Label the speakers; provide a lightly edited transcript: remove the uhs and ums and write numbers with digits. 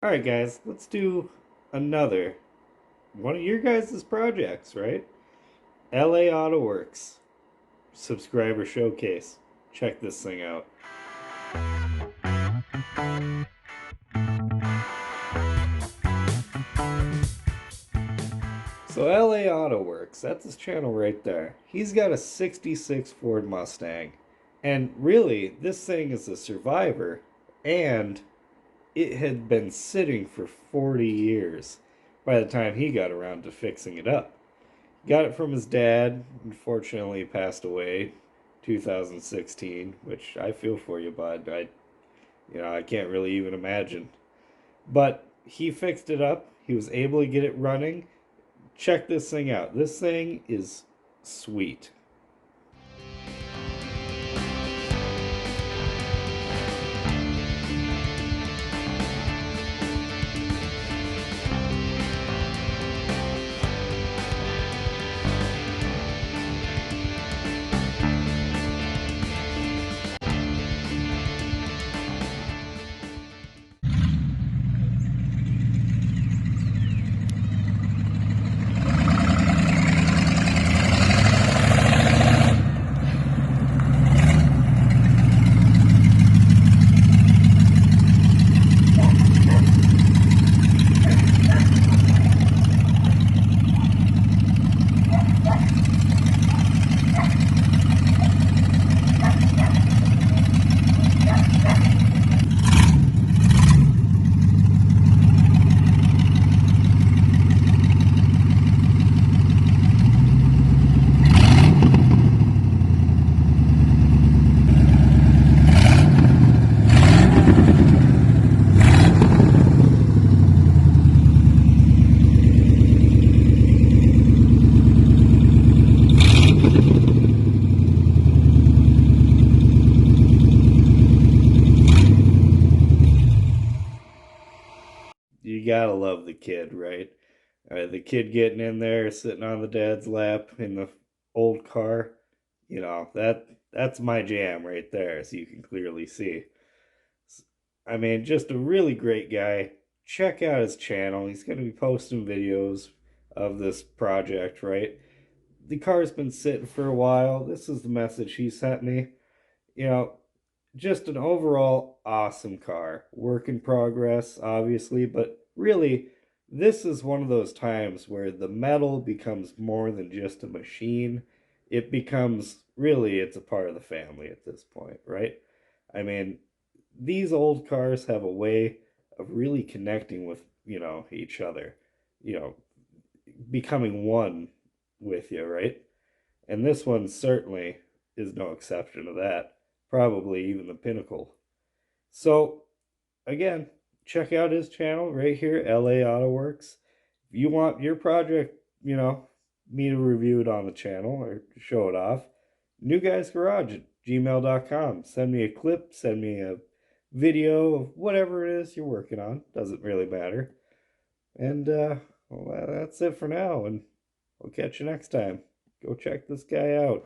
Speaker 1: Alright guys, let's do another one of your guys' projects, right? LA Auto Works subscriber showcase. Check this thing out. So LA Auto Works, that's his channel right there. He's got a 66 Ford Mustang. And really, this thing is a survivor, and it had been sitting for 40 years by the time he got around to fixing it up. Got it from his dad. Unfortunately, he passed away 2016, which I feel for you, bud. I can't really even imagine. But he fixed it up. He was able to get it running. Check this thing out. This thing is sweet. You gotta love the kid, right? The kid getting in there, sitting on the dad's lap in the old car. That's my jam right there, as you can clearly see. I mean, just a really great guy. Check out his channel. He's going to be posting videos of this project, right? The car's been sitting for a while. This is the message he sent me. You know, just an overall awesome car. Work in progress, obviously, but really, this is one of those times where the metal becomes more than just a machine. It becomes really, it's a part of the family at this point, right? I mean, these old cars have a way of really connecting with, each other, you know, becoming one with you, right? And this one certainly is no exception to that. Probably even the pinnacle. So, again, check out his channel right here, LA Auto Works. If you want your project, me to review it on the channel or show it off, NewGuysGarage at gmail.com. Send me a clip, send me a video of whatever it is you're working on. Doesn't really matter. And, well, that's it for now, and we'll catch you next time. Go check this guy out.